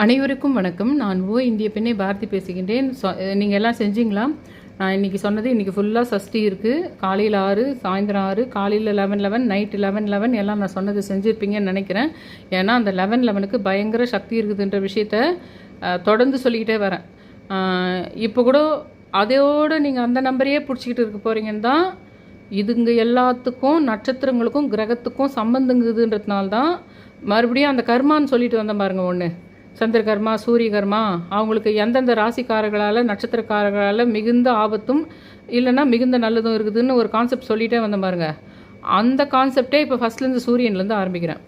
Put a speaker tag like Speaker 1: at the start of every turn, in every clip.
Speaker 1: அனைவருக்கும் வணக்கம். நான் இந்திய பெண்ணை பாரதி பேசுகின்றேன். நீங்கள் எல்லாம் செஞ்சீங்களா? நான் இன்றைக்கி சொன்னது இன்றைக்கி ஃபுல்லாக சஷ்டி இருக்குது. காலையில் 6, சாயந்தரம் 6, காலையில் 11 நைட்டு 11 எல்லாம் நான் சொன்னது செஞ்சுருப்பீங்கன்னு நினைக்கிறேன். ஏன்னா அந்த 11க்கு பயங்கர சக்தி இருக்குதுன்ற விஷயத்த தொடர்ந்து சொல்லிக்கிட்டே வரேன். இப்போ கூட அதோடு நீங்கள் அந்த நம்பரையே பிடிச்சிக்கிட்டு இருக்க போகிறீங்கன்னு தான். இதுங்க எல்லாத்துக்கும் நட்சத்திரங்களுக்கும் கிரகத்துக்கும் சம்பந்தங்குதுன்றதுனால தான் மறுபடியும் அந்த கர்மான்னு சொல்லிட்டு வந்தேன் பாருங்கள். ஒன்று சந்திர கர்மா, சூரிய கர்மா, அவங்களுக்கு எந்தெந்த ராசிக்காரர்களால் நட்சத்திரக்காரர்களால் மிகுந்த ஆபத்தும் இல்லைன்னா மிகுந்த நல்லதும் இருக்குதுன்னு ஒரு கான்செப்ட் சொல்லிகிட்டே வந்த பாருங்க. அந்த கான்செப்டே இப்போ ஃபஸ்ட்லேருந்து சூரியன்லேருந்து ஆரம்பிக்கிறேன்.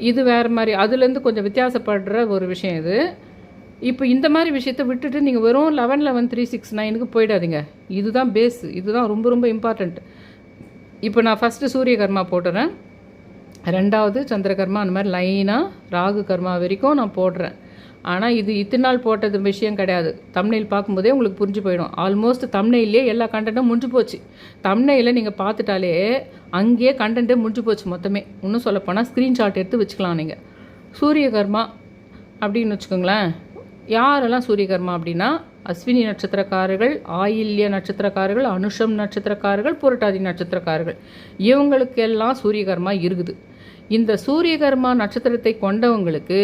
Speaker 1: இது வேறு மாதிரி, அதுலேருந்து கொஞ்சம் வித்தியாசப்படுற ஒரு விஷயம் இது. இப்போ இந்த மாதிரி விஷயத்தை விட்டுட்டு நீங்கள் வெறும் 11-11-3-6-9க்கு போயிடாதீங்க. இதுதான் பேஸ், இதுதான் ரொம்ப ரொம்ப இம்பார்ட்டண்ட். இப்போ நான் ஃபஸ்ட்டு சூரிய கர்மா போட்டுறேன், ரெண்டாவது சந்திரகர்மா, அந்த மாதிரி லைனாக ராகு கர்மா வரைக்கும் நான் போடுறேன். ஆனால் இது இத்தனை நாள் போட்டது விஷயம் கிடையாது. தம்ப்நெயில் பார்க்கும்போதே உங்களுக்கு புரிஞ்சு போயிடும். ஆல்மோஸ்ட் தம்ப்நெயிலே எல்லா கண்டென்ட்டும் முடிஞ்சு போச்சு. தம்ப்நெயிலை நீங்கள் பார்த்துட்டாலே அங்கேயே கண்டென்ட்டே முடிஞ்சு போச்சு மொத்தமே. இன்னும் சொல்லப்போனால் ஸ்க்ரீன்ஷாட் எடுத்து வச்சுக்கலாம் நீங்கள். சூரிய கர்மா அப்படின்னு வச்சுக்கோங்களேன். யாரெல்லாம் சூரிய கர்மா அப்படின்னா அஸ்வினி நட்சத்திரக்காரர்கள், ஆயில்ய நட்சத்திரக்காரர்கள், அனுஷம் நட்சத்திரக்காரர்கள், புரட்டாதி நட்சத்திரக்காரர்கள், இவங்களுக்கெல்லாம் சூரிய கர்மா இருக்குது. இந்த சூரிய கர்மா நட்சத்திரத்தை கொண்டவங்களுக்கு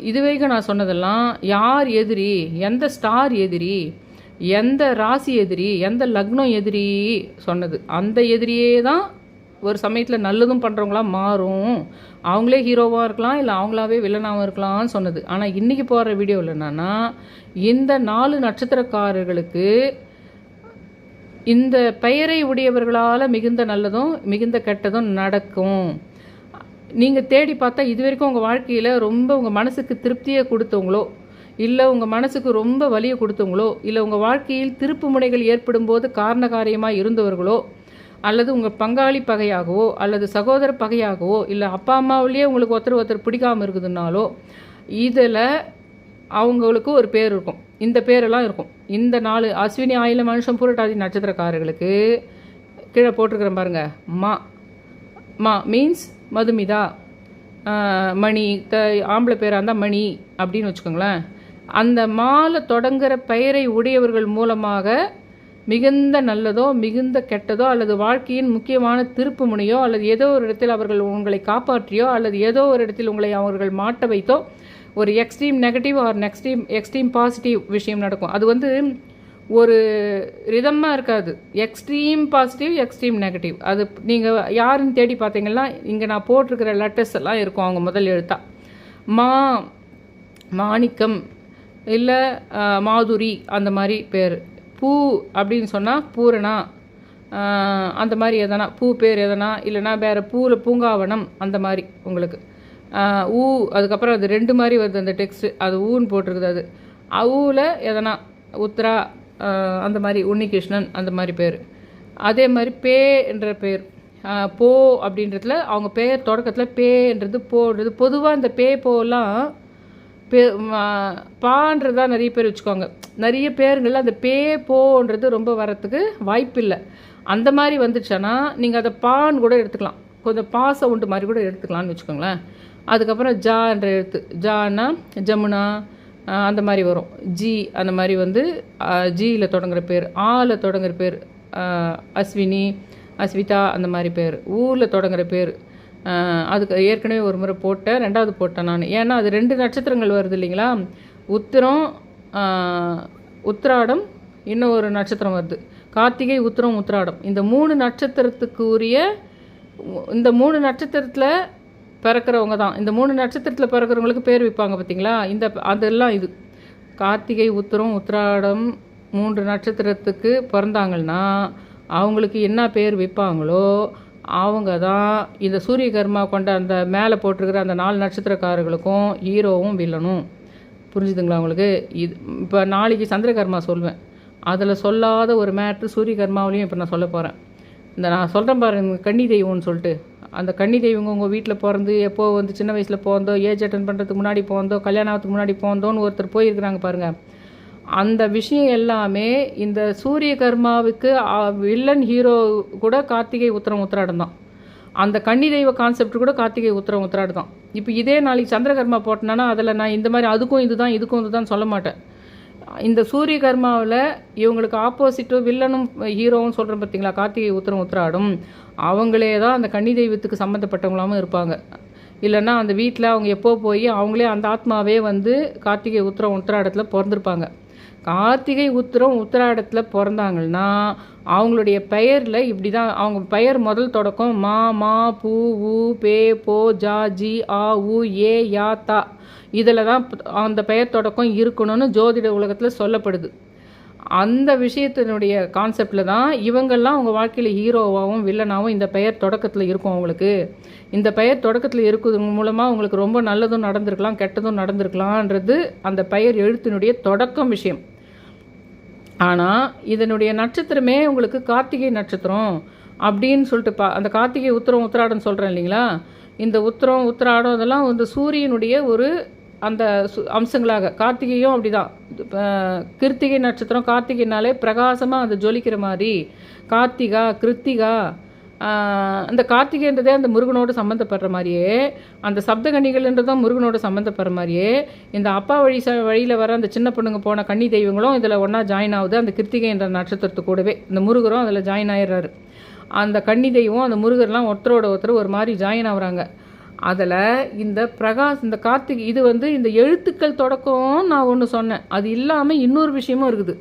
Speaker 1: இதுவரைக்கும் நான் சொன்னதெல்லாம் யார் எதிரி, எந்த ஸ்டார் எதிரி, எந்த ராசி எதிரி, எந்த லக்னம் எதிரி சொன்னது, அந்த எதிரியே தான் ஒரு சமயத்தில் நல்லதும் பண்ணுறவங்களாம் மாறும். அவங்களே ஹீரோவாக இருக்கலாம், இல்லை அவங்களாவே வில்லனாகவும் இருக்கலாம்னு சொன்னது. ஆனால் இன்றைக்கி போடுற வீடியோவில் என்னன்னா, இந்த 4 நட்சத்திரக்காரர்களுக்கு இந்த பெயரை உடையவர்களால் மிகுந்த நல்லதும் மிகுந்த கெட்டதும் நடக்கும். நீங்கள் தேடி பார்த்தா இது வரைக்கும் உங்கள் வாழ்க்கையில் ரொம்ப உங்கள் மனசுக்கு திருப்தியை கொடுத்தவங்களோ, இல்லை உங்கள் மனசுக்கு ரொம்ப வலியை கொடுத்தவங்களோ, இல்லை உங்கள் வாழ்க்கையில் திருப்பு முனைகள் ஏற்படும் போது காரணகாரியமாக இருந்தவர்களோ, அல்லது உங்கள் பங்காளி பகையாகவோ, அல்லது சகோதர பகையாகவோ, இல்லை அப்பா அம்மாவிலேயே உங்களுக்கு ஒருத்தர் பிடிக்காமல் இருக்குதுனாலோ, இதில் அவங்களுக்கு ஒரு பேர் இருக்கும். இந்த பேரெல்லாம் இருக்கும். இந்த 4 அஸ்வினி, ஆயிலம், மனுஷம், புரட்டாதி நட்சத்திரக்காரர்களுக்கு கீழே போட்டிருக்கிறேன் பாருங்கள். மா மீன்ஸ் மதுமிதா, மணி, ஆம்பளை பேராக இருந்தால் மணி அப்படின்னு வச்சுக்கோங்களேன். அந்த மாலை தொடங்குகிற பெயரை உடையவர்கள் மூலமாக மிகுந்த நல்லதோ மிகுந்த கெட்டதோ, அல்லது வாழ்க்கையின் முக்கியமான திருப்பு முனையோ, அல்லது ஏதோ ஒரு இடத்தில் அவர்கள் உங்களை காப்பாற்றியோ, அல்லது ஏதோ ஒரு இடத்தில் உங்களை அவர்கள் மாட்ட வைத்தோ ஒரு extreme negative or extreme positive விஷயம் நடக்கும். அது ஒரு ரிதமாக இருக்காது. Extreme positive, extreme negative. அது நீங்கள் யாருன்னு தேடி பார்த்தீங்கன்னா இங்கே நான் போட்டிருக்கிற லெட்டர்ஸ் எல்லாம் இருக்கும். அவங்க முதல் எழுத்தா மாணிக்கம், இல்லை மாதுரி, அந்த மாதிரி பேர். பூ அப்படின்னு சொன்னால் பூரணா, அந்த மாதிரி எதனா பூ பேர் எதனா, இல்லைனா வேறு பூவில் பூங்காவனம், அந்த மாதிரி உங்களுக்கு அதுக்கப்புறம் அது 2 மாதிரி வருது அந்த டெக்ஸ்ட்டு. அது ஊன்னு போட்டிருக்குது. அது ஊவில் எதனா உத்ரா, அந்த மாதிரி உன்னிகிருஷ்ணன், அந்த மாதிரி பேர். அதே மாதிரி பே என்ற பேர், போ அப்படின்றதுல அவங்க பேர் தொடக்கத்தில் பேன்றது போன்றது. பொதுவாக இந்த போலாம் பான்றது தான் நிறைய பேர் வச்சுக்கோங்க. நிறைய பேருங்களில் அந்த போன்றது ரொம்ப வரத்துக்கு வாய்ப்பு இல்லை. அந்த மாதிரி வந்துடுச்சுன்னா நீங்கள் அதை பான் கூட எடுத்துக்கலாம், கொஞ்சம் பாச உண்டு மாதிரி கூட எடுத்துக்கலாம்னு வச்சுக்கோங்களேன். அதுக்கப்புறம் ஜா என்ற எழுத்து, ஜானா ஜமுனா, அந்த மாதிரி வரும். ஜி அந்த மாதிரி ஜியில் தொடங்குற பேர், ஆல தொடங்குற பேர் அஸ்வினி, அஸ்விதா, அந்த மாதிரி பேர். ஊரில் தொடங்குற பேர் அதுக்கு ஏற்கனவே ஒரு முறை போட்டேன், 2வது போட்டேன் நான். ஏன்னா அது 2 நட்சத்திரங்கள் வருது இல்லைங்களா. உத்திராடம், இன்னும் ஒரு நட்சத்திரம் வருது, கார்த்திகை, உத்திரம், உத்திராடம். இந்த 3 நட்சத்திரத்துக்கு உரிய, இந்த 3 நட்சத்திரத்தில் பிறக்கிறவங்க தான். இந்த 3 நட்சத்திரத்தில் பிறக்கிறவங்களுக்கு பேர் வைப்பாங்க பார்த்தீங்களா. அதெல்லாம் இது கார்த்திகை, உத்திரம், உத்திராடம் 3 நட்சத்திரத்துக்கு பிறந்தாங்கன்னா அவங்களுக்கு என்ன பேர் வைப்பாங்களோ அவங்க தான் இந்த சூரிய கர்மா கொண்ட அந்த மேலே போட்டிருக்கிற அந்த 4 நட்சத்திரக்காரர்களுக்கும் ஹீரோவும் வில்லனும். புரிஞ்சுதுங்களா உங்களுக்கு? இது இப்போ நாளைக்கு சந்திரகர்மா சொல்வேன். அதில் சொல்லாத ஒரு மேட்ரு சூரிய கர்மாவிலையும் இப்போ நான் சொல்ல போகிறேன். இந்த நான் சொல்கிறேன் பாருங்க, கன்னி தெய்வம்னு சொல்லிட்டு. அந்த கன்னி தெய்வங்க உங்கள் வீட்டில் பிறந்து எப்போ சின்ன வயசில் போந்தோ, ஏஜ் அட்டன் பண்ணுறதுக்கு முன்னாடி போந்தோ, கல்யாணத்துக்கு முன்னாடி போந்தோன்னு ஒருத்தர் போயிருக்கிறாங்க பாருங்கள். அந்த விஷயம் எல்லாமே இந்த சூரிய கர்மாவுக்கு வில்லன் ஹீரோ கூட கார்த்திகை, உத்திரம், உத்திராடம் தான். அந்த கன்னி தெய்வ கான்செப்ட் கூட கார்த்திகை உத்திரம் உத்திராடு தான். இப்போ இதே நாளைக்கு சந்திரகர்மா போட்டேன்னா அதில் நான் இந்த மாதிரி அதுக்கும் இதுதான் சொல்ல மாட்டேன். இந்த சூரிய கர்மாவில் இவங்களுக்கு ஆப்போசிட்டும் வில்லனும் ஹீரோவும் சொல்கிறேன் பார்த்தீங்களா, கார்த்திகை உத்திரம் உத்திராடும் அவங்களே தான் அந்த கன்னி தெய்வத்துக்கு சம்மந்தப்பட்டவங்களாகவும் இருப்பாங்க. இல்லைன்னா அந்த வீட்டில் அவங்க எப்போ போய் அவங்களே அந்த ஆத்மாவே வந்து கார்த்திகை உத்திரம் உத்திராடத்தில் பிறந்திருப்பாங்க. கார்த்திகை உத்திரம் உத்திராடத்தில் பிறந்தாங்கன்னா அவங்களுடைய பெயரில் இப்படி தான் அவங்க பெயர் முதல் தொடக்கம் மா மா பூ ஊ பே போ ஜா ஜி ஆ உ ஏ யா தா இதில் தான் அந்த பெயர் தொடக்கம் இருக்கணும்னு ஜோதிட உலகத்தில் சொல்லப்படுது. அந்த விஷயத்தினுடைய கான்செப்டில் தான் இவங்கெல்லாம் அவங்க வாழ்க்கையில் ஹீரோவாகவும் வில்லனாகவும் இந்த பெயர் தொடக்கத்தில் இருக்கும். அவங்களுக்கு இந்த பெயர் தொடக்கத்தில் இருக்கிறது மூலமாக அவங்களுக்கு ரொம்ப நல்லதும் நடந்திருக்கலாம், கெட்டதும் நடந்திருக்கலான்றது அந்த பெயர் எழுத்தினுடைய தொடக்கம் விஷயம். ஆனால் இதனுடைய நட்சத்திரமே உங்களுக்கு கார்த்திகை நட்சத்திரம் அப்படின்னு சொல்லிட்டு அந்த கார்த்திகை உத்திரம் உத்திராடன்னு சொல்கிறேன் இல்லைங்களா, இந்த உத்திரம் உத்திராடம் அதெல்லாம் வந்து சூரியனுடைய ஒரு அந்த அம்சங்களாக கார்த்திகையும் அப்படி தான். கிருத்திகை நட்சத்திரம் கார்த்திகைனாலே பிரகாசமாக அது ஜொலிக்கிற மாதிரி கார்த்திகா கிருத்திகா. அந்த கார்த்திகைன்றதே அந்த முருகனோடு சம்மந்தப்படுற மாதிரியே, அந்த சப்தகன்னிகள்ன்றதும் முருகனோடு சம்மந்தப்படுற மாதிரியே இந்த அப்பா வழியில் வர அந்த சின்ன பொண்ணுங்க போன கன்னி தெய்வங்களும் இதில் ஒன்றா ஜாயின் ஆகுது. அந்த கிருத்திகை என்ற நட்சத்திரத்து கூடவே இந்த முருகரும் அதில் ஜாயின் ஆகிடுறாரு. அந்த கன்னி தெய்வம் அந்த முருகர்லாம் ஒருத்தரோட ஒருத்தர் ஒரு மாதிரி ஜாயின் ஆகுறாங்க. அதில் இந்த இந்த கார்த்திகை இது வந்து இந்த எழுத்துக்கள் தொடக்கம் நான் ஒன்று சொன்னேன். அது இல்லாமல் இன்னொரு விஷயமும் இருக்குது.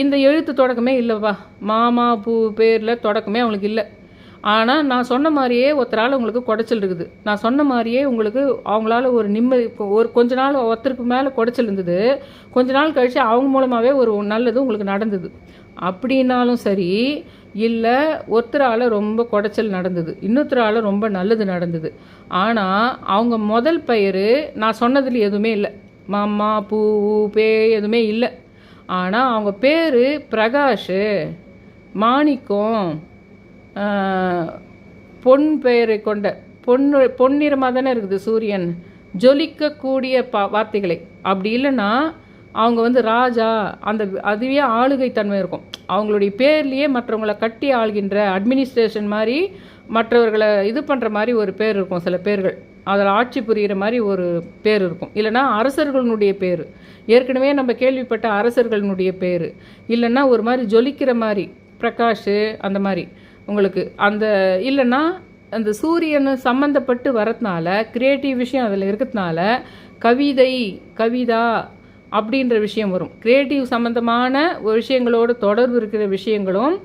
Speaker 1: இந்த எழுத்து தொடக்கமே இல்லைப்பா, மாமா பூ பேரில் தொடக்கமே அவங்களுக்கு இல்லை. ஆனால் நான் சொன்ன மாதிரியே ஒருத்தரால் உங்களுக்கு குடைச்சல் இருக்குது. நான் சொன்ன மாதிரியே உங்களுக்கு அவங்களால ஒரு நிம்மதி ஒரு கொஞ்ச நாள் ஒருத்தருக்கு மேலே குடைச்சல் இருந்தது. கொஞ்ச நாள் கழித்து அவங்க மூலமாகவே ஒரு நல்லது உங்களுக்கு நடந்தது. அப்படின்னாலும் சரி, இல்லை ஒருத்தரால் ரொம்ப குடைச்சல் நடந்தது, இன்னொருத்தரால் ரொம்ப நல்லது நடந்தது. ஆனால் அவங்க முதல் பெயர் நான் சொன்னதில் எதுவுமே இல்லை, மாமா பூ பே எதுவுமே இல்லை. ஆனால் அவங்க பேர் பிரகாஷ், மாணிக்கம், பொன் பெயரை கொண்ட பொன்னிறமாக தானே இருக்குது சூரியன், ஜொலிக்கக்கூடிய வார்த்தைகளை. அப்படி இல்லைன்னா அவங்க வந்து ராஜா, அதுவே ஆளுகை தன்மை இருக்கும் அவங்களுடைய பேர்லேயே. மற்றவங்களை கட்டி ஆள்கின்ற அட்மினிஸ்ட்ரேஷன் மாதிரி மற்றவர்களை இது பண்ணுற மாதிரி ஒரு பேர் இருக்கும். சில பேர்கள் அதில் ஆட்சி புரிகிற மாதிரி ஒரு பேர் இருக்கும். இல்லைன்னா அரசர்களுடைய பேர், ஏற்கனவே நம்ம கேள்விப்பட்ட அரசர்களுடைய பேர். இல்லைன்னா ஒரு மாதிரி ஜொலிக்கிற மாதிரி பிரகாஷ் அந்த மாதிரி உங்களுக்கு அந்த. இல்லைன்னா அந்த சூரியன் சம்மந்தப்பட்டு வரதுனால கிரியேட்டிவ் விஷயம் அதில் இருக்கிறதுனால கவிதா அப்படின்ற விஷயம் வரும். கிரியேட்டிவ் சம்மந்தமான விஷயங்களோடு தொடர்பு இருக்கிற விஷயங்களும்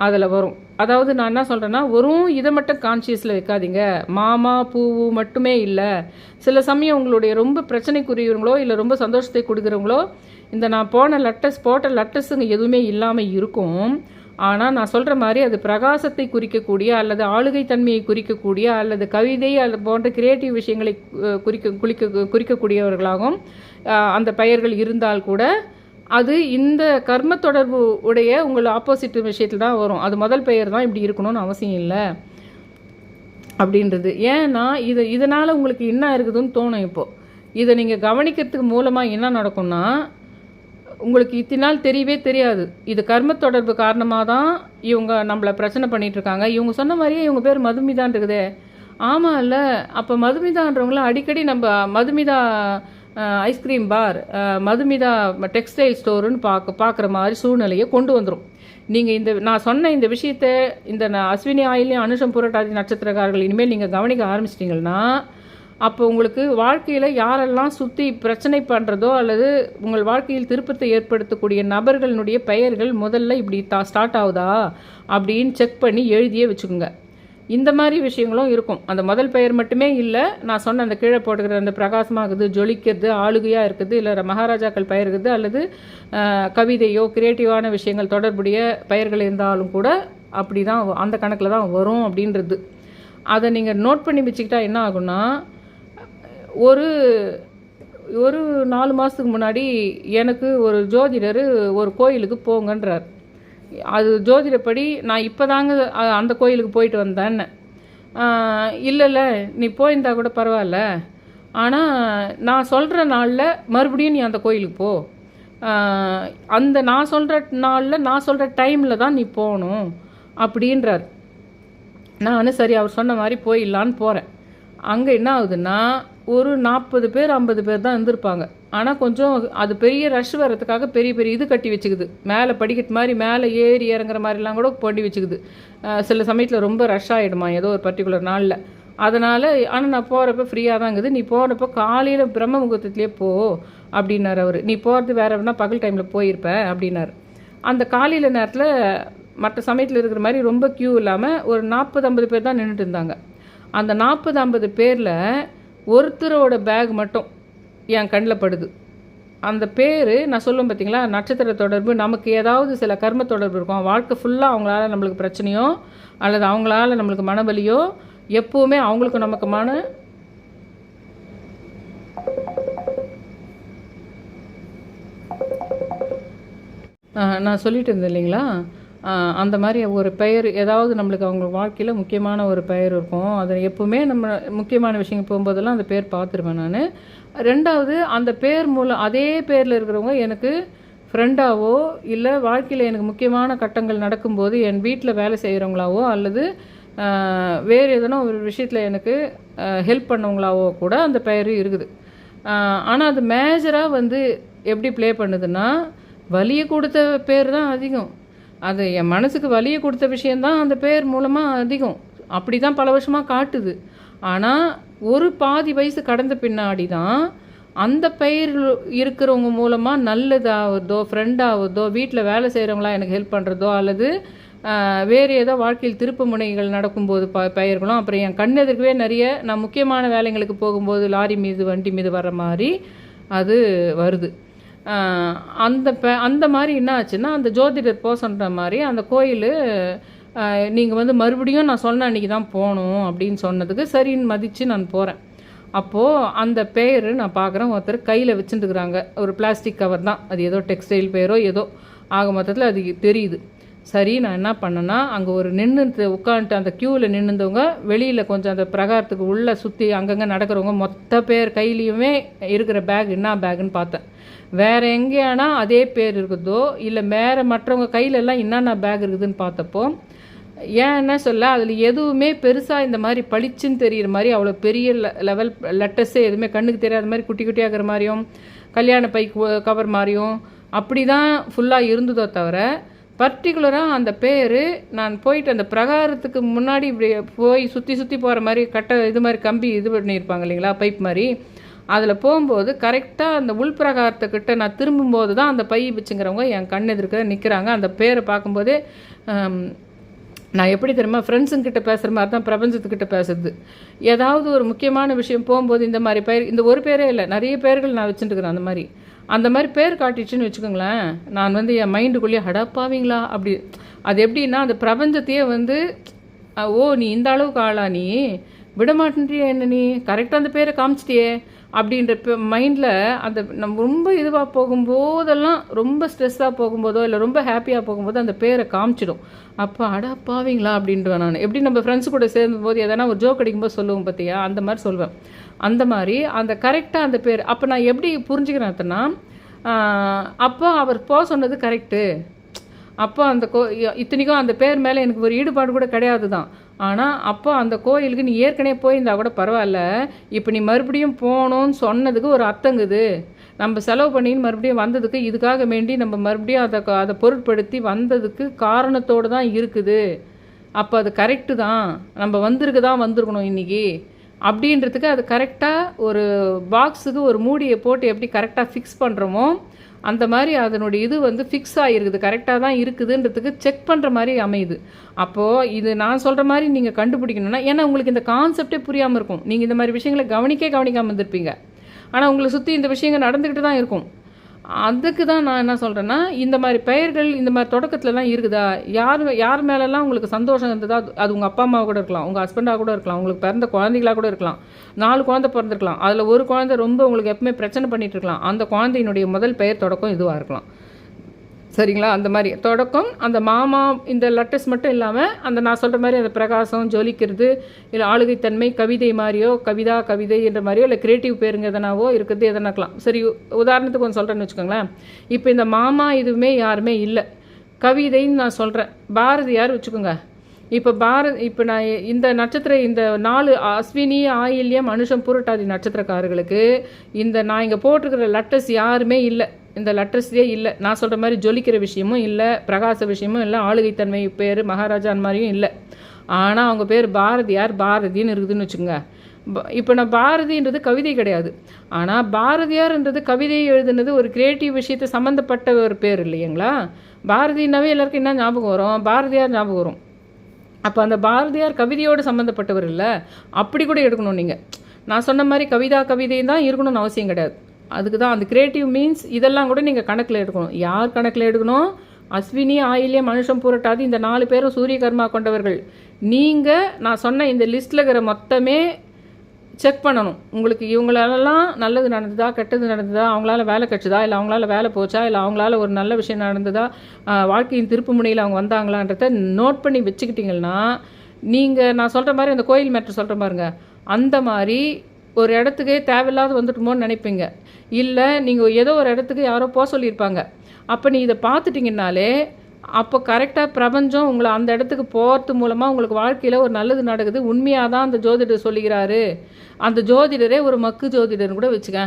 Speaker 1: அதில் வரும். அதாவது நான் என்ன சொல்கிறேன்னா, வெறும் இதை மட்டும் கான்ஷியஸில் வைக்காதீங்க. மாமா பூவு மட்டுமே இல்லை, சில சமயம் உங்களுடைய ரொம்ப பிரச்சனைக்குரியவங்களோ இல்லை ரொம்ப சந்தோஷத்தை கொடுக்குறவங்களோ இந்த நான் போட்ட லெட்டர்ஸுங்க எதுவுமே இல்லாமல் இருக்கும். ஆனால் நான் சொல்கிற மாதிரி அது பிரகாசத்தை குறிக்கக்கூடிய அல்லது ஆளுகை தன்மையை குறிக்கக்கூடிய அல்லது கவிதை அல்லது போன்ற கிரியேட்டிவ் விஷயங்களை குறிக்கக்கூடியவர்களாகவும் அந்த பெயர்கள் இருந்தால் கூட அது இந்த கர்ம தொடர்பு உடைய உங்கள் ஆப்போசிட் விஷயத்தில் தான் வரும். அது முதல் பெயர் தான் இப்படி இருக்கணும்னு அவசியம் இல்லை அப்படின்றது. ஏன்னா இதனால் உங்களுக்கு என்ன இருக்குதுன்னு தோணும். இப்போது இதை நீங்கள் கவனிக்கிறதுக்கு மூலமாக என்ன நடக்கும்னா, உங்களுக்கு இத்தனால் தெரியவே தெரியாது இது கர்ம தொடர்பு காரணமாக தான் இவங்க நம்மளை பிரச்சனை பண்ணிகிட்ருக்காங்க. இவங்க சொன்ன மாதிரியே இவங்க பேர் மதுமிதான் இருக்குதே. ஆமாம் இல்லை, அப்போ மதுமிதான்றவங்களாம் அடிக்கடி நம்ம மதுமிதா ஐஸ்கிரீம் பார், மதுமிதா டெக்ஸ்டைல் ஸ்டோருன்னு பார்க்குற மாதிரி சூழ்நிலையை கொண்டு வந்துடும். நீங்கள் நான் சொன்ன இந்த விஷயத்தை இந்த அஸ்வினி ஆயிலையும் அனுஷம் புரட்டாதி நட்சத்திரக்காரர்கள் இனிமேல் நீங்கள் கவனிக்க ஆரம்பிச்சிட்டிங்கன்னா, அப்போ உங்களுக்கு வாழ்க்கையில் யாரெல்லாம் சுற்றி பிரச்சனை பண்ணுறதோ அல்லது உங்கள் வாழ்க்கையில் திருப்பத்தை ஏற்படுத்தக்கூடிய நபர்களுடைய பெயர்கள் முதல்ல இப்படி ஸ்டார்ட் ஆகுதா அப்படின்னு செக் பண்ணி எழுதியே வச்சுக்கோங்க. இந்த மாதிரி விஷயங்களும் இருக்கும். அந்த முதல் பெயர் மட்டுமே இல்லை, நான் சொன்ன அந்த கீழே போட்டுக்கிற அந்த பிரகாசமாகுது, ஜொலிக்கிறது, ஆளுகையாக இருக்குது, இல்லை மகாராஜாக்கள் பெயர் இருக்குது, அல்லது கவிதையோ கிரியேட்டிவான விஷயங்கள் தொடர்புடைய பெயர்கள் இருந்தாலும் கூட அப்படி தான் அந்த கணக்கில் தான் வரும் அப்படின்றது. அதை நீங்கள் நோட் பண்ணி வச்சுக்கிட்டா என்ன ஆகும்னா, ஒரு 4 மாதத்துக்கு முன்னாடி எனக்கு ஒரு ஜோதிடர் ஒரு கோயிலுக்கு போங்கன்றார். அது ஜோதிடப்படி நான் இப்போ தாங்க அந்த கோயிலுக்கு போயிட்டு வந்தேன்னு. இல்லை நீ போயிருந்தா கூட பரவாயில்ல, ஆனால் நான் சொல்கிற நாளில் மறுபடியும் நீ அந்த கோயிலுக்கு போ, அந்த நான் சொல்கிற நாளில் நான் சொல்கிற டைமில் தான் நீ போகணும் அப்படின்றார். நான் சரி அவர் சொன்ன மாதிரி போயிடலான்னு போகிறேன். அங்கே என்ன ஆகுதுன்னா ஒரு 40 பேர் 50 பேர் தான் இருந்திருப்பாங்க. ஆனால் கொஞ்சம் அது பெரிய ரஷ் வர்றதுக்காக பெரிய பெரிய இது கட்டி வச்சுக்குது, மேலே படிக்கட்டு மாதிரி மேலே ஏறி இறங்குற மாதிரிலாம் கூட பண்ணி வச்சுக்குது. சில சமயத்தில் ரொம்ப ரஷ் ஆகிடுமா ஏதோ ஒரு பர்டிகுலர் நாளில். அதனால் ஆனால் நான் போகிறப்ப ஃப்ரீயாக தான் இருக்குது. நீ போகிறப்ப காலையில் பிரம்ம முகூர்த்தத்துலேயே போ அப்படின்னார் அவர். நீ போகிறது வேறு எப்படின்னா பகல் டைமில் போயிருப்ப அப்படின்னாரு. அந்த காலையில் நேரத்தில் மற்ற சமயத்தில் இருக்கிற மாதிரி ரொம்ப க்யூ இல்லாமல் ஒரு 40-50 பேர் தான் நின்றுட்டு இருந்தாங்க. அந்த 40-50 பேரில் ஒருத்தரோட பேக் மட்டும் என் கண்ணில் படுது. அந்த பேர் நான் சொல்லுவேன் பார்த்தீங்களா, நட்சத்திர தொடர்பு. நமக்கு ஏதாவது சில கர்ம தொடர்பு இருக்கும், வாழ்க்கை ஃபுல்லாக அவங்களால நம்மளுக்கு பிரச்சனையோ அல்லது அவங்களால நம்மளுக்கு மனவலியோ எப்போவுமே அவங்களுக்கு நமக்குமான நான் சொல்லிட்டு இருந்தேன் இல்லைங்களா, அந்த மாதிரி ஒரு பெயர் ஏதாவது நம்மளுக்கு அவங்க வாழ்க்கையில் முக்கியமான ஒரு பெயர் இருக்கும். அதை எப்போவுமே நம்ம முக்கியமான விஷயங்கள் போகும்போதெல்லாம் அந்த பேர் பார்த்துருவேன் நான். ரெண்டாவது அந்த பேர் மூலம் அதே பேரில் இருக்கிறவங்க எனக்கு ஃப்ரெண்டாவோ இல்லை வாழ்க்கையில் எனக்கு முக்கியமான கட்டங்கள் நடக்கும்போது என் வீட்டில் வேலை செய்கிறவங்களாவோ அல்லது வேறு எதனா ஒரு விஷயத்தில் எனக்கு ஹெல்ப் பண்ணவங்களாவோ கூட அந்த பெயர் இருக்குது. ஆனால் அது மேஜராக வந்து எப்படி ப்ளே பண்ணுதுன்னா, வலியை கொடுத்த பேர் தான் அதிகம். அது என் மனசுக்கு வலியை கொடுத்த விஷயந்தான் அந்த பேர் மூலமாக அதிகம். அப்படி தான் பல வருஷமாக காட்டுது. ஆனால் ஒரு பாதி வயசு கடந்த பின்னாடி தான் அந்த பெயர் இருக்கிறவங்க மூலமாக நல்லதாகுதோ, ஃப்ரெண்டாகுதோ, வீட்டில் வேலை செய்கிறவங்களா எனக்கு ஹெல்ப் பண்ணுறதோ அல்லது வேறு ஏதோ வாழ்க்கையில் திருப்பு முனைகள் நடக்கும்போது பெயர்களும் அப்புறம் என் கண்ணெதிர்க்கவே நிறைய நான் முக்கியமான வேலைங்களுக்கு போகும்போது லாரி மீது வண்டி மீது வர்ற மாதிரி அது வருது. அந்த மாதிரி என்ன ஆச்சுன்னா, அந்த ஜோதிடர் சொல்கிற மாதிரி அந்த கோயில் நீங்கள் வந்து மறுபடியும் நான் சொன்ன அன்றைக்கி தான் போகணும் அப்படின்னு சொன்னதுக்கு சரின்னு மதித்து நான் போகிறேன். அப்போது அந்த பெயர் நான் பார்க்குறேன், ஒருத்தர் கையில் வச்சுட்டுருக்குறாங்க. ஒரு பிளாஸ்டிக் கவர் தான், அது ஏதோ டெக்ஸ்டைல் பெயரோ ஏதோ ஆக மொத்தத்தில் அது தெரியுது. சரி, நான் என்ன பண்ணேன்னா அங்கே ஒரு உட்காந்துட்டு அந்த க்யூவில் நின்றுந்தவங்க வெளியில் கொஞ்சம் அந்த பிரகாரத்துக்கு உள்ளே சுற்றி அங்கங்கே நடக்கிறவங்க மொத்த பேர் கையிலையுமே இருக்கிற பேக் என்ன பேக்குன்னு பார்த்தேன். வேறு எங்கேயானா அதே பேர் இருக்குதோ இல்லை வேறு மற்றவங்க கையிலெல்லாம் என்னென்ன பேக் இருக்குதுன்னு பார்த்தப்போ ஏன் என்ன சொல்ல அதில் எதுவுமே பெருசாக இந்த மாதிரி பளிச்சுன்னு தெரிகிற மாதிரி அவ்வளோ பெரிய லெவல் லெட்டர்ஸே எதுவுமே கண்ணுக்கு தெரியாத மாதிரி குட்டி குட்டியாக இருக்கிற மாதிரியும் கல்யாண பை கவர் மாதிரியும் அப்படி தான் ஃபுல்லாக இருந்ததோ தவிர பர்டிகுலராக அந்த பேர் நான் போயிட்டு அந்த பிரகாரத்துக்கு முன்னாடி இப்படி போய் சுற்றி சுற்றி போகிற மாதிரி இது மாதிரி கம்பி இது பண்ணியிருப்பாங்க இல்லைங்களா, பைப் மாதிரி. அதில் போகும்போது கரெக்டாக அந்த உள்பிரகாரத்துக்கிட்ட நான் திரும்பும்போது தான் அந்த பை வச்சுங்கிறவங்க என் கண் எதிர்க்க நிற்கிறாங்க. அந்த பேரை பார்க்கும்போதே நான் எப்படி தெரியுமா, ஃப்ரெண்ட்ஸுங்கிட்ட பேசுகிற மாதிரி தான் பிரபஞ்சத்துக்கிட்ட பேசுறது. ஏதாவது ஒரு முக்கியமான விஷயம் போகும்போது இந்த மாதிரி பேர், இந்த ஒரு பேரே இல்லை நிறைய பேர்கள் நான் வச்சுட்டுருக்கிறேன். அந்த மாதிரி பேர் காட்டிடுச்சுன்னு வச்சுக்கோங்களேன், நான் வந்து என் மைண்டுக்குள்ளேயே அடப்பாவீங்களா அப்படி. அது எப்படின்னா அந்த பிரபஞ்சத்தையே வந்து ஓ நீ இந்த அளவுக்கு ஆளா, நீ விடமாட்டேன்றியே என்ன, நீ கரெக்டாக அந்த பேரை காமிச்சிட்டியே அப்படின்ற மைண்டில் அந்த நம்ம ரொம்ப இதுவாக போகும்போதெல்லாம் ரொம்ப ஸ்ட்ரெஸ்ஸாக போகும்போதோ இல்லை ரொம்ப ஹாப்பியாக போகும்போதோ அந்த பேரை காமிச்சிடும். அப்போ அடப்பாவீங்களா அப்படின்ட்டுவேன் நான். எப்படி நம்ம ஃப்ரெண்ட்ஸ் கூட சேர்ந்தும்போது எதனா ஒரு ஜோக் அடிக்கும்போது சொல்லுவோம் பார்த்தியா, அந்த மாதிரி சொல்லுவேன். அந்த மாதிரி அந்த கரெக்டாக அந்த பேர் அப்போ நான் எப்படி புரிஞ்சுக்கிறேன்னா, அப்போ அவர் சொன்னது கரெக்டு. அப்போ அந்த இத்தனைக்கும் அந்த பேர் மேலே எனக்கு ஒரு ஈடுபாடு கூட கிடையாது தான். ஆனால் அப்போ அந்த கோயிலுக்கு நீ ஏற்கனவே போயிருந்தா கூட பரவாயில்ல, இப்போ நீ மறுபடியும் போகணுன்னு சொன்னதுக்கு ஒரு அர்த்தங்குது. நம்ம செலவு பண்ணின்னு மறுபடியும் வந்ததுக்கு இதுக்காக வேண்டி நம்ம மறுபடியும் அதை பொருட்படுத்தி வந்ததுக்கு காரணத்தோடு தான் இருக்குது. அப்போ அது கரெக்டு தான், நம்ம வந்திருக்கணும் இன்றைக்கி அப்படின்றதுக்கு அது கரெக்டாக ஒரு பாக்ஸுக்கு ஒரு மூடியை போட்டு எப்படி கரெக்டாக ஃபிக்ஸ் பண்ணுறோமோ அந்த மாதிரி அதனுடைய இது வந்து ஃபிக்ஸ் ஆகிருக்குது, கரெக்டாக தான் இருக்குதுன்றதுக்கு செக் பண்ணுற மாதிரி அமையுது. அப்போது இது நான் சொல்கிற மாதிரி நீங்கள் கண்டுபிடிக்கணும்னா, ஏன்னா உங்களுக்கு இந்த கான்செப்டே புரியாமல் இருக்கும். நீங்கள் இந்த மாதிரி விஷயங்களை கவனிக்காமல் இருந்திருப்பீங்க. ஆனால் உங்களை சுற்றி இந்த விஷயங்கள் நடந்துக்கிட்டு தான் இருக்கும். அதுக்கு தான் நான் என்ன சொல்கிறேன்னா, இந்த மாதிரி பெயர்கள் இந்த மாதிரி தொடக்கத்துலலாம் இருக்குதா, யார் மேலெல்லாம் உங்களுக்கு சந்தோஷம் இருந்ததா, அது உங்கள் அப்பா அம்மாவை கூட இருக்கலாம், உங்கள் ஹஸ்பண்டாக கூட இருக்கலாம், உங்களுக்கு பிறந்த குழந்தைகளாக கூட இருக்கலாம். 4 குழந்தை பிறந்திருக்கலாம், அதில் ஒரு குழந்தை ரொம்ப உங்களுக்கு எப்பவுமே பிரச்சனை பண்ணிகிட்டு இருக்கலாம். அந்த குழந்தையினுடைய முதல் பெயர் தொடக்கம் இதுவாக இருக்கலாம். சரிங்களா, அந்த மாதிரி தொடக்கம் அந்த மாமா இந்த லெட்டர்ஸ் மட்டும் இல்லாமல் அந்த நான் சொல்கிற மாதிரி அந்த பிரகாசம் ஜொலிக்கிறது இல்லை ஆளுகைத்தன்மை கவிதை மாதிரியோ கவிதை என்ற மாதிரியோ இல்லை கிரியேட்டிவ் பேருங்க எதனாவோ இருக்கிறது எதனாக்கலாம். சரி, உதாரணத்துக்கு ஒன்று சொல்கிறேன்னு வச்சுக்கோங்களேன். இப்போ இந்த மாமா இதுவுமே யாருமே இல்லை, கவிதைன்னு நான் சொல்கிறேன். பாரதியார் வச்சுக்கோங்க, இப்போ இப்போ நான் இந்த நட்சத்திரம் இந்த 4 அஸ்வினி ஆயில்யம் அனுஷம் பூரட்டாதி நட்சத்திரக்காரர்களுக்கு நான் இங்கே போட்டிருக்கிற லெட்டர்ஸ் யாருமே இல்லை, இந்த லெட்டர்ஸே இல்லை. நான் சொல்கிற மாதிரி ஜொலிக்கிற விஷயமும் இல்லை, பிரகாச விஷயமும் இல்லை, ஆளுகைத்தன்மை பேர் மகாராஜான் மாதிரியும் இல்லை. ஆனால் அவங்க பேர் பாரதியார் பாரதின்னு இருக்குதுன்னு வச்சுக்கோங்க. இப்போ நான் பாரதின்றது கவிதை கிடையாது, ஆனால் பாரதியார்ன்றது கவிதை எழுதுனது ஒரு கிரியேட்டிவ் விஷயத்தை சம்மந்தப்பட்ட ஒரு பேர் இல்லைங்களா. பாரதினாவே எல்லாருக்கும் என்ன ஞாபகம் வரும்? பாரதியார் ஞாபகம் வரும். அப்போ அந்த பாரதியார் கவிதையோடு சம்மந்தப்பட்டவர் இல்லை, அப்படி கூட எடுக்கணும் நீங்கள். நான் சொன்ன மாதிரி கவிதையும் தான் இருக்கணும்னு அவசியம் கிடையாது. அதுக்கு தான் அந்த கிரியேட்டிவ் மீன்ஸ் இதெல்லாம் கூட நீங்கள் கணக்கில் எடுக்கணும். யார் கணக்கில் எடுக்கணும்? அஸ்வினி ஆயில்யம் மனுஷம் பூரட்டாதி இந்த 4 பேரும் சூரிய கர்மா கொண்டவர்கள். நீங்கள் நான் சொன்ன இந்த லிஸ்ட்டில் இருக்கிற மொத்தமே செக் பண்ணணும். உங்களுக்கு இவங்களெல்லாம் நல்லது நடந்ததா கெட்டது நடந்ததா, அவங்களால வேலை கிடச்சதா, இல்லை அவங்களால வேலை போச்சா, இல்லை அவங்களால ஒரு நல்ல விஷயம் நடந்ததா, வாழ்க்கையின் திருப்பு முனையில் அவங்க வந்தாங்களான்றத நோட் பண்ணி வச்சுக்கிட்டிங்கன்னா நீங்கள் நான் சொல்கிற மாதிரி அந்த கோயில் மேட்ரு சொல்கிற பாருங்க, அந்த மாதிரி ஒரு இடத்துக்கு தேவையில்லாத வந்துட்டுமோன்னு நினைப்பீங்க. இல்லை நீங்கள் ஏதோ ஒரு இடத்துக்கு யாரோ போக சொல்லியிருப்பாங்க, அப்போ நீ இதை பார்த்துட்டிங்கனாலே அப்போ கரெக்டாக பிரபஞ்சம் உங்களை அந்த இடத்துக்கு போகிறது மூலமாக உங்களுக்கு வாழ்க்கையில் ஒரு நல்லது நடக்குது. உண்மையாக தான் அந்த ஜோதிடர் சொல்லிக்கிறாரு. அந்த ஜோதிடரே ஒரு மக்கு ஜோதிடர்னு கூட வச்சுக்க.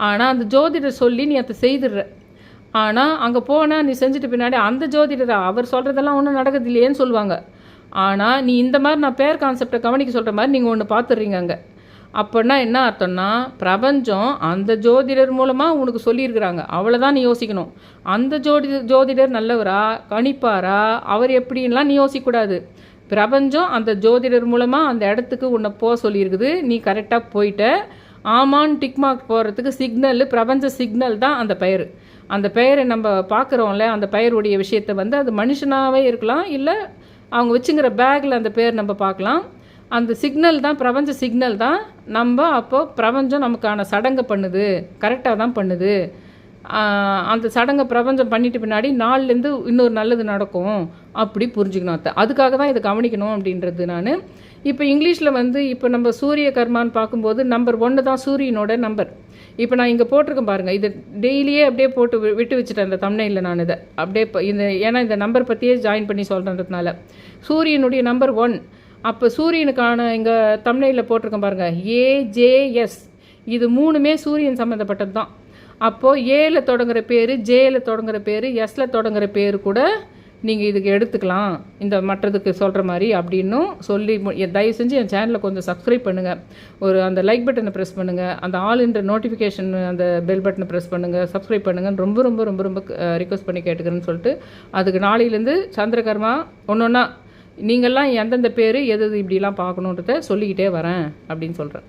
Speaker 1: ஆனால் அந்த ஜோதிடர் சொல்லி நீ அதை செய்துடுற. ஆனால் அங்கே போனால் நீ செஞ்சுட்டு பின்னாடி அந்த ஜோதிடரை அவர் சொல்கிறதெல்லாம் ஒன்றும் நடக்குது இல்லையேன்னு சொல்லுவாங்க. ஆனால் நீ இந்த மாதிரி நான் பேர் கான்செப்டை கவனிக்க சொல்கிற மாதிரி நீங்கள் ஒன்று பார்த்துடுறீங்க அங்கே. அப்படின்னா என்ன அர்த்தம்னா பிரபஞ்சம் அந்த ஜோதிடர் மூலமாக உனக்கு சொல்லியிருக்கிறாங்க, அவ்வளோதான் நீ யோசிக்கணும். அந்த ஜோதிடர் நல்லவரா கணிப்பாரா அவர் எப்படின்லாம் நீ யோசிக்கக்கூடாது. பிரபஞ்சம் அந்த ஜோதிடர் மூலமாக அந்த இடத்துக்கு உன்னை போக சொல்லியிருக்குது, நீ கரெக்டாக போயிட்ட. ஆமான்னு டிக்மார்க் போகிறதுக்கு சிக்னல், பிரபஞ்ச சிக்னல் தான் அந்த பெயர். அந்த பெயரை நம்ம பார்க்குறோம்ல, அந்த பெயருடைய விஷயத்தை அது மனுஷனாகவே இருக்கலாம், இல்லை அவங்க வச்சுங்கிற பேக்கில் அந்த பேர் நம்ம பார்க்கலாம். அந்த சிக்னல் தான் பிரபஞ்ச சிக்னல் தான். நம்ம அப்போது பிரபஞ்சம் நமக்கான சடங்கை பண்ணுது, கரெக்டாக தான் பண்ணுது. அந்த சடங்கை பிரபஞ்சம் பண்ணிட்டு பின்னாடி நாள்லேருந்து இன்னொரு நல்லது நடக்கும், அப்படி புரிஞ்சுக்கணும். அதுக்காக தான் இதை கவனிக்கணும் அப்படின்றது. நான் இப்போ இங்கிலீஷில் இப்போ நம்ம சூரிய கர்மான்னு பார்க்கும்போது நம்பர் 1 தான் சூரியனோட நம்பர். இப்போ நான் இங்கே போட்டிருக்கேன் பாருங்கள், இது டெய்லியே அப்படியே போட்டு விட்டு வச்சுட்டேன் அந்த தம்ப்நெயிலில். நான் இதை அப்படியே ஏன்னா இந்த நம்பர் பற்றியே ஜாயின் பண்ணி சொல்கிறதுனால சூரியனுடைய நம்பர் 1. அப்போ சூரியனுக்கான இங்கே தம்ப்நெயிலில் போட்டிருக்கேன் பாருங்கள், AJS. இது 3மே சூரியன் சம்மந்தப்பட்டது தான். அப்போது ஏல தொடங்குற பேர், ஜேல தொடங்குற பேர், எஸ்ல தொடங்குற பேர் கூட நீங்கள் இதுக்கு எடுத்துக்கலாம், இந்த மற்றதுக்கு சொல்கிற மாதிரி அப்படின்னும் சொல்லி. தயவு செஞ்சு என் சேனலை கொஞ்சம் சப்ஸ்கிரைப் பண்ணுங்கள், அந்த லைக் பட்டனை ப்ரெஸ் பண்ணுங்கள், அந்த ஆல்ன்ற நோட்டிஃபிகேஷன் அந்த பெல் பட்டனை ப்ரெஸ் பண்ணுங்கள், சப்ஸ்கிரைப் பண்ணுங்கன்னு ரொம்ப ரொம்ப ரொம்ப ரொம்ப ரிக்வஸ்ட் பண்ணி கேட்டுக்கிறேன்னு சொல்லிட்டு, அதுக்கு நாளையிலேருந்து சந்திரகர்மா ஒன்றா நீங்கள்லாம் எந்தெந்த பேர் எது இப்படிலாம் பார்க்கணுன்றத சொல்லிக்கிட்டே வரேன் அப்படின்னு சொல்கிறேன்.